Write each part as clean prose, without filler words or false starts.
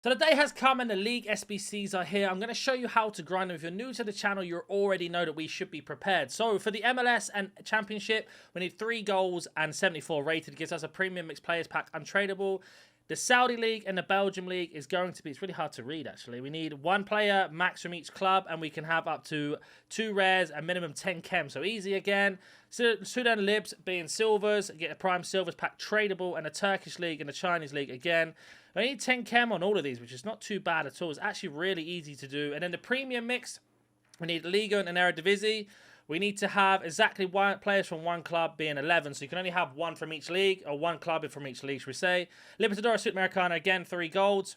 So the day has come and the league SBCs are here. I'm going to show you how to grind them. If you're new to the channel, you already know that we should be prepared. So for the MLS and Championship, we need 3 goals and 74 rated. It gives us a premium mixed players pack untradeable. The Saudi League and the Belgium League is going to be, it's really hard to read actually. We need 1 player max from each club and we can have up to 2 rares and minimum 10 chem. So easy again. Sudan Libs being silvers, get a prime silvers pack tradable, and the Turkish League and the Chinese League again. I need 10 chem on all of these, which is not too bad at all. It's actually really easy to do. And then the premium mix, we need Liga and Eredivisie. We need to have exactly 1 players from 1 club being 11. So you can only have 1 from each league, or 1 club from each league, should we say. Libertadores Sudamericana, again, 3 golds.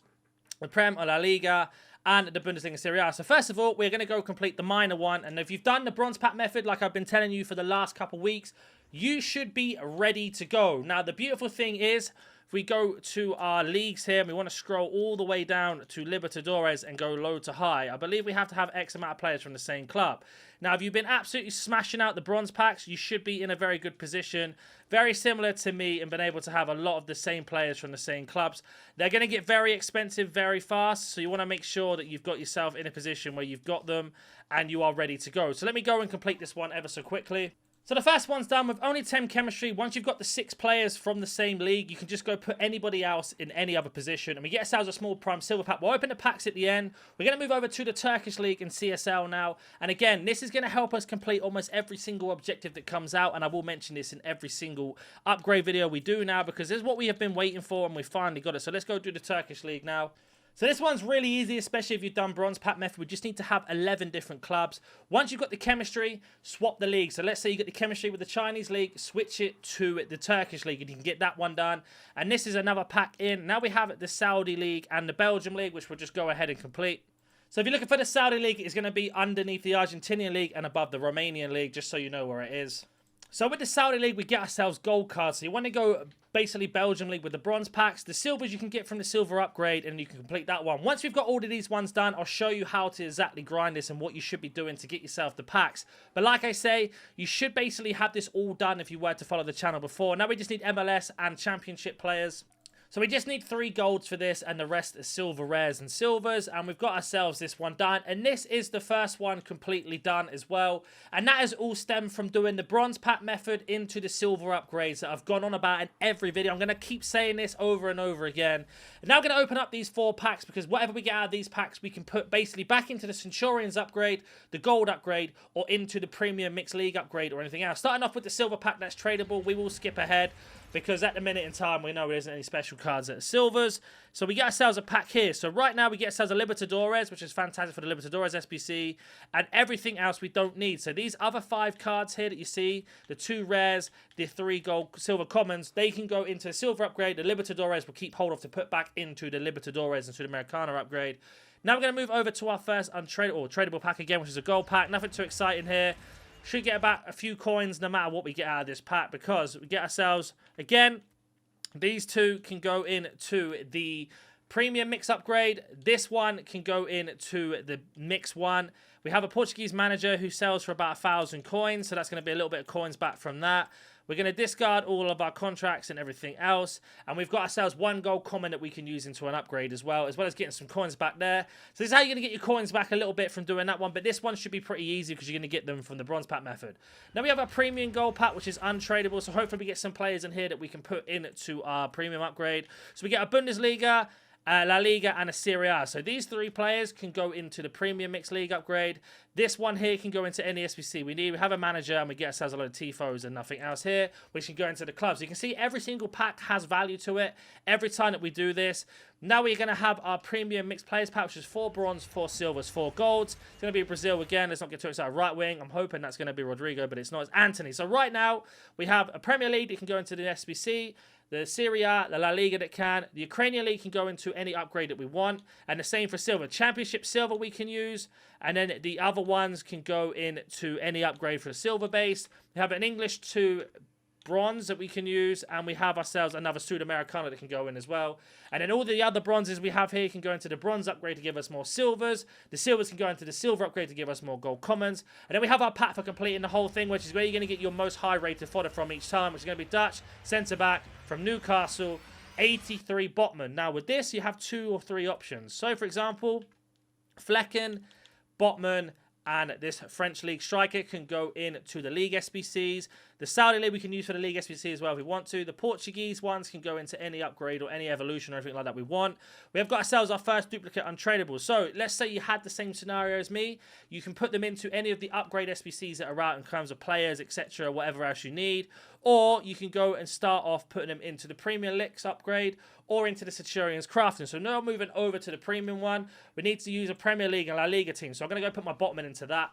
The Prem or La Liga, and the Bundesliga Serie A. So first of all, we're going to go complete the minor one. And if you've done the bronze pack method, like I've been telling you for the last couple weeks, you should be ready to go. Now, the beautiful thing is, if we go to our leagues here, and we want to scroll all the way down to Libertadores and go low to high, I believe we have to have X amount of players from the same club. Now, if you've been absolutely smashing out the bronze packs, you should be in a very good position. Very similar to me and been able to have a lot of the same players from the same clubs. They're going to get very expensive very fast, so you want to make sure that you've got yourself in a position where you've got them and you are ready to go. So let me go and complete this one ever so quickly. So the first one's done with only 10 chemistry. Once you've got the 6 players from the same league, you can just go put anybody else in any other position. And we get ourselves a small prime silver pack. We'll open the packs at the end. We're going to move over to the Turkish League and CSL now. And again, this is going to help us complete almost every single objective that comes out. And I will mention this in every single upgrade video we do now, because this is what we have been waiting for and we finally got it. So let's go do the Turkish League now. So this one's really easy, especially if you've done bronze pack method. We just need to have 11 different clubs. Once you've got the chemistry, swap the league. So let's say you get the chemistry with the Chinese League, switch it to the Turkish League, and you can get that one done. And this is another pack in. Now we have the Saudi League and the Belgium League, which we'll just go ahead and complete. So if you're looking for the Saudi League, it's going to be underneath the Argentinian League and above the Romanian League, just so you know where it is. So with the Saudi League, we get ourselves gold cards. So you want to go basically Belgium League with the bronze packs. The silvers you can get from the silver upgrade, and you can complete that one. Once we've got all of these ones done, I'll show you how to exactly grind this and what you should be doing to get yourself the packs. But like I say, you should basically have this all done if you were to follow the channel before. Now we just need MLS and Championship players. So we just need 3 golds for this, and the rest is silver rares and silvers, and we've got ourselves this one done. And this is the first one completely done as well, and that has all stemmed from doing the bronze pack method into the silver upgrades that I've gone on about in every video. I'm going to keep saying this over and over again. And now I'm going to open up these 4 packs, because whatever we get out of these packs, we can put basically back into the Centurions upgrade, the gold upgrade, or into the premium mixed league upgrade or anything else. Starting off with the silver pack that's tradable, we will skip ahead, because at the minute in time, we know there isn't any special cards that are silvers. So we get ourselves a pack here. So right now, we get ourselves a Libertadores, which is fantastic for the Libertadores SBC, and everything else we don't need. So these other 5 cards here that you see, the 2 rares, the 3 gold silver commons, they can go into the silver upgrade. The Libertadores will keep hold of to put back into the Libertadores and Sudamericana upgrade. Now we're going to move over to our first untradeable or tradable pack again, which is a gold pack. Nothing too exciting here. Should get about a few coins no matter what we get out of this pack, because we get ourselves, again, these 2 can go into the premium mix upgrade. This one can go into the mix one. We have a Portuguese manager who sells for about 1,000 coins, so that's going to be a little bit of coins back from that. We're going to discard all of our contracts and everything else. And we've got ourselves 1 gold common that we can use into an upgrade as well as getting some coins back there. So this is how you're going to get your coins back a little bit from doing that one. But this one should be pretty easy, because you're going to get them from the bronze pack method. Now we have a premium gold pack, which is untradeable. So hopefully we get some players in here that we can put into our premium upgrade. So we get a Bundesliga, La Liga, and a Serie A. So these 3 players can go into the Premium Mixed League upgrade. This one here can go into any SBC we need. We have a manager, and we get ourselves a load of TIFOs and nothing else here, which can go into the clubs. You can see every single pack has value to it every time that we do this. Now we're going to have our Premium Mixed Players pack, which is 4 bronze, 4 silvers, 4 golds. It's going to be Brazil again. Let's not get too excited. Right wing. I'm hoping that's going to be Rodrigo, but it's not. It's Anthony. So right now, we have a Premier League that can go into the SBC. The Serie A, the La Liga that can. The Ukrainian League can go into any upgrade that we want. And the same for silver. Championship silver we can use. And then the other ones can go into any upgrade for the silver base. We have an English to bronze that we can use, and we have ourselves another Sudamericana that can go in as well. And then all the other bronzes we have here can go into the bronze upgrade to give us more silvers. The silvers can go into the silver upgrade to give us more gold commons. And then we have our pack for completing the whole thing, which is where you're going to get your most high rated fodder from each time, which is going to be Dutch centre back from Newcastle, 83 Botman. Now with this, you have 2 or 3 options. So for example, Flecken, Botman, and this French League striker can go into the League SBCs. The Saudi League we can use for the League SBC as well if we want to. The Portuguese ones can go into any upgrade or any evolution or anything like that we want. We have got ourselves our first duplicate untradeable. So let's say you had the same scenario as me. You can put them into any of the upgrade SBCs that are out in terms of players, etc., whatever else you need. Or you can go and start off putting them into the Premium Licks upgrade or into the Centurions Crafting. So now moving over to the Premium one, we need to use a Premier League and La Liga team. So I'm going to go put my Botman into that.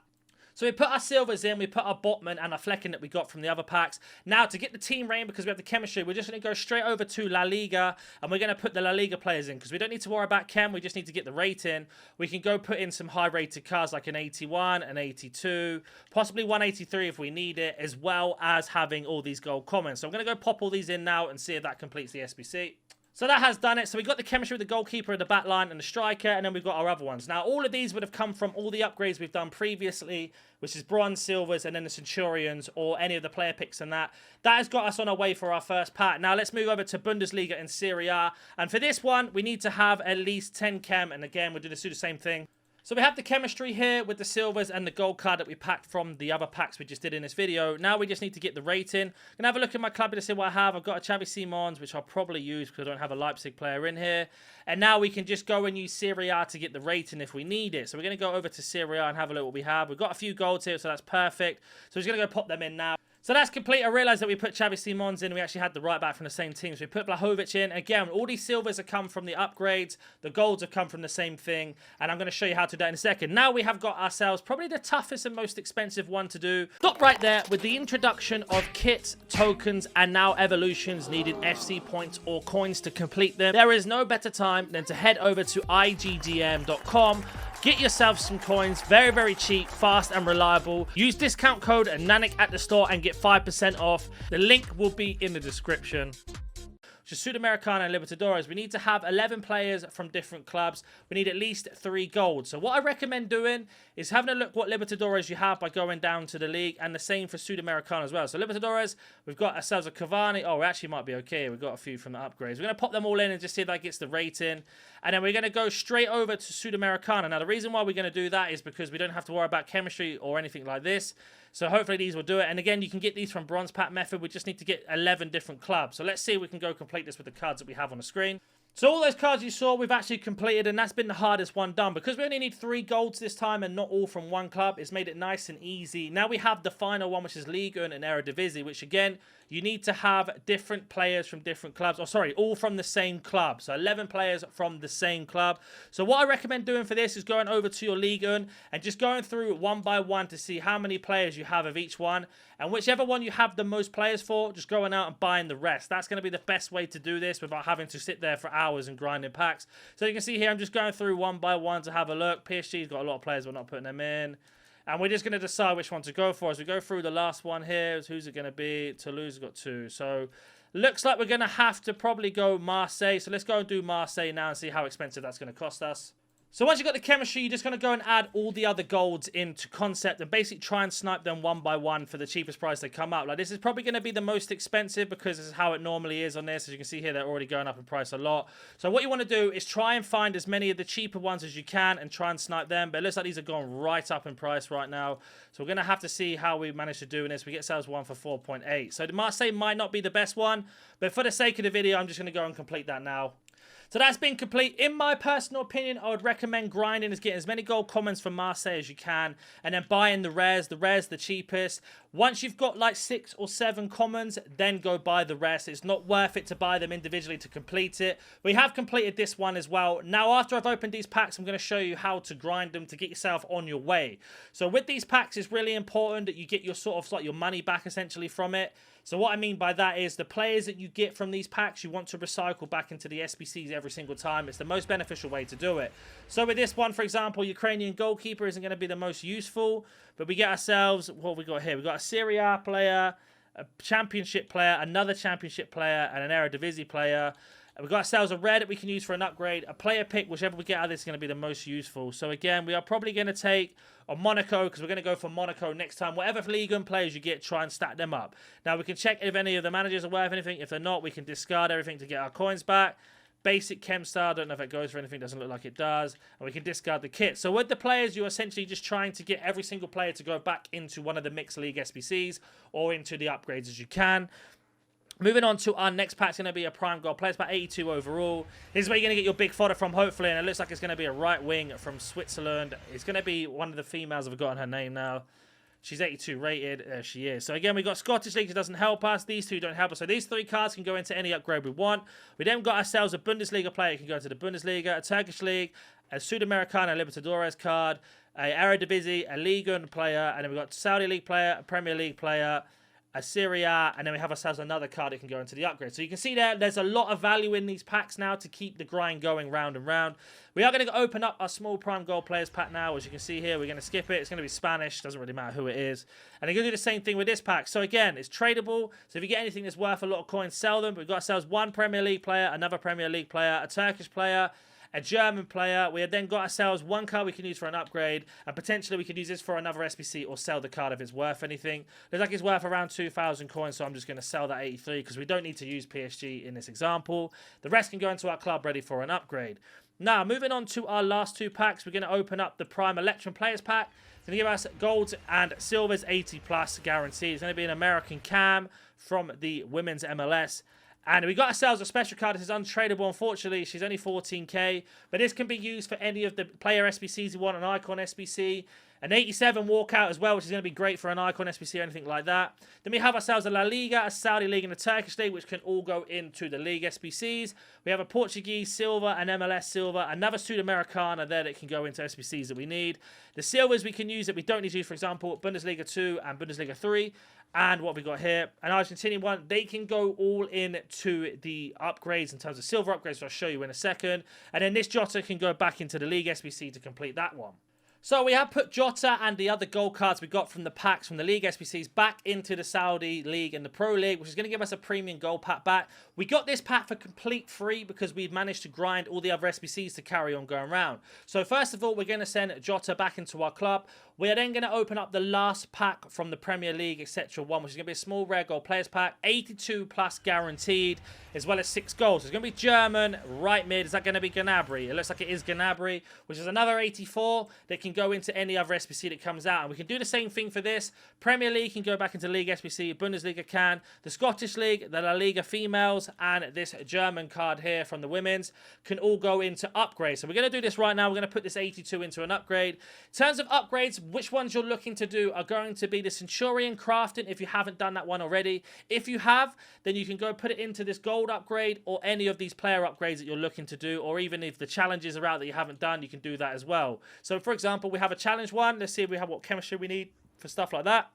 So we put our silvers in, we put our Botman and our Flecken that we got from the other packs. Now to get the team rating, because we have the chemistry, we're just going to go straight over to La Liga and we're going to put the La Liga players in because we don't need to worry about chem, we just need to get the rating. We can go put in some high rated cards like an 81, an 82, possibly 183 if we need it, as well as having all these gold comments. So I'm going to go pop all these in now and see if that completes the SBC. So that has done it. So we got the chemistry with the goalkeeper, the back line, and the striker, and then we've got our other ones. Now, all of these would have come from all the upgrades we've done previously, which is bronze, silvers, and then the Centurions, or any of the player picks and that. That has got us on our way for our first pack. Now, let's move over to Bundesliga and Serie A. And for this one, we need to have at least 10 chem, and again, we'll do the same thing. So we have the chemistry here with the silvers and the gold card that we packed from the other packs we just did in this video. Now we just need to get the rating. I'm going to have a look at my club to see what I have. I've got a Xavi Simons, which I'll probably use because I don't have a Leipzig player in here. And now we can just go and use Serie A to get the rating if we need it. So we're going to go over to Serie A and have a look at what we have. We've got a few golds here, so that's perfect. So we're just going to go pop them in now. So that's complete. I realised that we put Xavi Simons in. We actually had the right back from the same team. So we put Vlahovic in. Again, all these silvers have come from the upgrades. The golds have come from the same thing. And I'm going to show you how to do that in a second. Now we have got ourselves probably the toughest and most expensive one to do. Stop right there with the introduction of kits, tokens, and now evolutions needed FC points or coins to complete them. There is no better time than to head over to igdm.com. Get yourself some coins, very, very cheap, fast and reliable. Use discount code NANIC at the store and get 5% off. The link will be in the description. Sudamericana and Libertadores, we need to have 11 players from different clubs. We need at least 3 gold. So what I recommend doing is having a look what Libertadores you have by going down to the league, and the same for Sudamericana as well. So Libertadores, we've got ourselves a Cavani. Oh, we actually might be okay. We've got a few from the upgrades. We're going to pop them all in and just see if that gets the rating. And then we're going to go straight over to Sudamericana. Now, the reason why we're going to do that is because we don't have to worry about chemistry or anything like this. So hopefully these will do it. And again, you can get these from bronze pack method. We just need to get 11 different clubs. So let's see if we can go complete this with the cards that we have on the screen. So all those cards you saw, we've actually completed, and that's been the hardest one done. Because we only need 3 golds this time and not all from one club, it's made it nice and easy. Now we have the final one, which is Liga and Eredivisie, which again, you need to have different players from different clubs. Oh, sorry, all from the same club. So 11 players from the same club. So what I recommend doing for this is going over to your Liga and just going through one by one to see how many players you have of each one. And whichever one you have the most players for, just going out and buying the rest. That's going to be the best way to do this without having to sit there for hours and grinding packs. So you can see here, I'm just going through one by one to have a look. PSG's got a lot of players, we're not putting them in. And we're just going to decide which one to go for. As we go through the last one here, who's it going to be? Toulouse has got 2. So looks like we're going to have to probably go Marseille. So let's go and do Marseille now and see how expensive that's going to cost us. So once you've got the chemistry, you're just going to go and add all the other golds into concept and basically try and snipe them one by one for the cheapest price they come out. Like, this is probably going to be the most expensive because this is how it normally is on this. As you can see here, they're already going up in price a lot. So what you want to do is try and find as many of the cheaper ones as you can and try and snipe them. But it looks like these are going right up in price right now. So we're going to have to see how we manage to do this. We get ourselves one for 4.8. So the Marseille might not be the best one, but for the sake of the video, I'm just going to go and complete that now. So that's been complete. In my personal opinion, I would recommend grinding is getting as many gold commons from Marseille as you can, and then buying the rares. The rares the cheapest. Once you've got like 6 or 7 commons, then go buy the rest. It's not worth it to buy them individually to complete it. We have completed this one as well. Now, after I've opened these packs, I'm going to show you how to grind them to get yourself on your way. So with these packs, it's really important that you get your sort of like your money back essentially from it. So what I mean by that is the players that you get from these packs, you want to recycle back into the SBCs every single time. It's the most beneficial way to do it. So with this one, for example, Ukrainian goalkeeper isn't going to be the most useful, but we get ourselves, what we got here? We got a Serie A player, a championship player, another championship player, and an Eredivisie player. And we've got ourselves a rare that we can use for an upgrade. A player pick, whichever we get out of this is going to be the most useful. So again, we are probably going to take a Monaco because we're going to go for Monaco next time. Whatever Ligue 1 players you get, try and stack them up. Now, we can check if any of the managers are worth anything. If they're not, we can discard everything to get our coins back. Basic chem style, don't know if it goes for anything, doesn't look like it does. And we can discard the kit. So with the players, you're essentially just trying to get every single player to go back into one of the mixed league SBCs or into the upgrades as you can. Moving on to our next pack, it's going to be a prime gold player. It's about 82 overall. This is where you're going to get your big fodder from, hopefully. And it looks like it's going to be a right wing from Switzerland. It's going to be one of the females. I've forgotten her name now. She's 82 rated. There she is. So again, we've got Scottish League that doesn't help us. These two don't help us. So these three cards can go into any upgrade we want. We then got ourselves a Bundesliga player. You can go to the Bundesliga, a Turkish League, a Sudamericana Libertadores card, a Eredivisie, a Ligue 1 player, and then we've got Saudi League player, a Premier League player, a Serie A, and then we have ourselves another card that can go into the upgrade. So you can see there's a lot of value in these packs now to keep the grind going round and round. We are going to open up our small prime gold players pack now. As you can see here, we're going to skip it. It's going to be Spanish. Doesn't really matter who it is. And you're going to do the same thing with this pack. So again, it's tradable. So if you get anything that's worth a lot of coins, sell them. But we've got ourselves one Premier League player, another Premier League player, a Turkish player, a German player. We have then got ourselves one card we can use for an upgrade, and potentially we could use this for another SBC or sell the card if it's worth anything. Looks like it's worth around 2,000 coins, so I'm just going to sell that 83 because we don't need to use PSG in this example. The rest can go into our club ready for an upgrade. Now, moving on to our last two packs, we're going to open up the Prime Electrum Players Pack. It's going to give us golds and silvers 80 plus guaranteed. It's going to be an American Cam from the women's MLS. And we got ourselves a special card. This is untradeable, unfortunately. She's only 14k. But this can be used for any of the player SBCs you want, an icon SBC. An 87 walkout as well, which is going to be great for an icon SBC or anything like that. Then we have ourselves a La Liga, a Saudi League, and a Turkish League, which can all go into the League SBCs. We have a Portuguese silver, an MLS silver, another Sudamericana there that can go into SBCs that we need. The silvers we can use that we don't need to use, for example, Bundesliga 2 and Bundesliga 3. And what we got here, an Argentinian one, they can go all into the upgrades in terms of silver upgrades, which I'll show you in a second. And then this Jota can go back into the League SBC to complete that one. So we have put Jota and the other gold cards we got from the packs from the League SBCs back into the Saudi League and the Pro League, which is going to give us a premium gold pack back. We got this pack for complete free because we've managed to grind all the other SBCs to carry on going around. So first of all, we're going to send Jota back into our club. We are then going to open up the last pack from the Premier League, etc. one, which is going to be a small rare gold players pack, 82 plus guaranteed, as well as 6 goals. It's going to be German, right mid. Is that going to be Gnabry? It looks like it is Gnabry, which is another 84 that can go into any other SBC that comes out. And we can do the same thing for this. Premier League can go back into League SBC, Bundesliga can, the Scottish League, the La Liga females, and this German card here from the women's can all go into upgrades. So we're going to do this right now. We're going to put this 82 into an upgrade. In terms of upgrades, which ones you're looking to do are going to be the Centurion Crafting if you haven't done that one already. If you have, then you can go put it into this gold upgrade or any of these player upgrades that you're looking to do, or even if the challenges are out that you haven't done, you can do that as well. So for example, we have a challenge one. Let's see if we have what chemistry we need for stuff like that.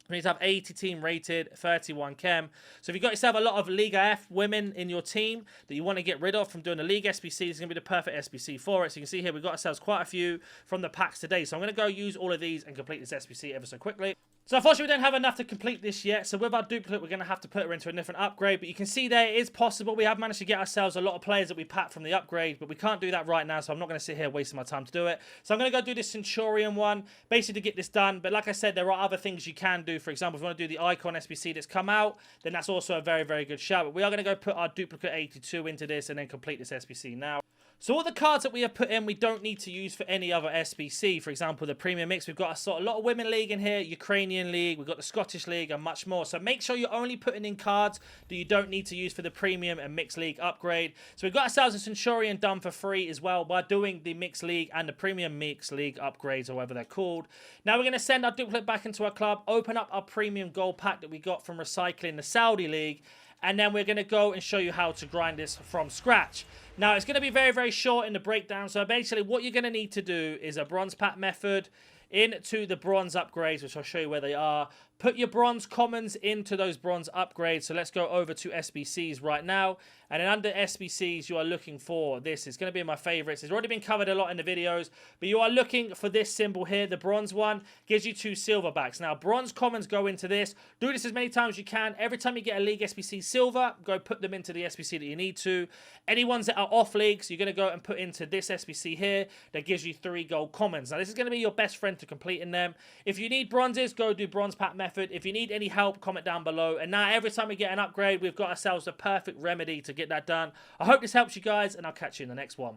We need to have 80 team rated, 31 chem. So if you've got yourself a lot of Liga F women in your team that you want to get rid of from doing the League SBC, this is going to be the perfect SBC for it. So you can see here we've got ourselves quite a few from the packs today. So I'm going to go use all of these and complete this SBC ever so quickly. So unfortunately, we don't have enough to complete this yet. So with our duplicate, we're going to have to put her into a different upgrade. But you can see there it is possible. We have managed to get ourselves a lot of players that we packed from the upgrade. But we can't do that right now. So I'm not going to sit here wasting my time to do it. So I'm going to go do this Centurion one, basically to get this done. But like I said, there are other things you can do. For example, if you want to do the Icon SBC that's come out, then that's also a very, very good shout. But we are going to go put our duplicate 82 into this and then complete this SBC now. So all the cards that we have put in, we don't need to use for any other SBC. For example, the Premium Mix, we've got a lot of Women League in here, Ukrainian League, we've got the Scottish League and much more. So make sure you're only putting in cards that you don't need to use for the Premium and Mixed League upgrade. So we've got ourselves a Centurion done for free as well by doing the Mixed League and the Premium Mixed League upgrades, or whatever they're called. Now we're going to send our duplicate back into our club, open up our Premium Gold Pack that we got from recycling the Saudi League, and then we're going to go and show you how to grind this from scratch. Now, it's going to be very, very short in the breakdown. So basically, what you're going to need to do is a bronze pack method into the bronze upgrades, which I'll show you where they are. put your bronze commons into those bronze upgrades. So let's go over to SBCs right now. And then under SBCs, you are looking for this. It's going to be my favorites. It's already been covered a lot in the videos, but you are looking for this symbol here. The bronze one gives you 2 silverbacks. Now, bronze commons go into this. Do this as many times as you can. Every time you get a league SBC silver, go put them into the SBC that you need to. Any ones that are off leagues, you're going to go and put into this SBC here that gives you 3 gold commons. Now, this is going to be your best friend to completing them. If you need bronzes, go do bronze pack method. If you need any help, comment down below. And now every time we get an upgrade, we've got ourselves the perfect remedy to get that done. I hope this helps you guys, and I'll catch you in the next one.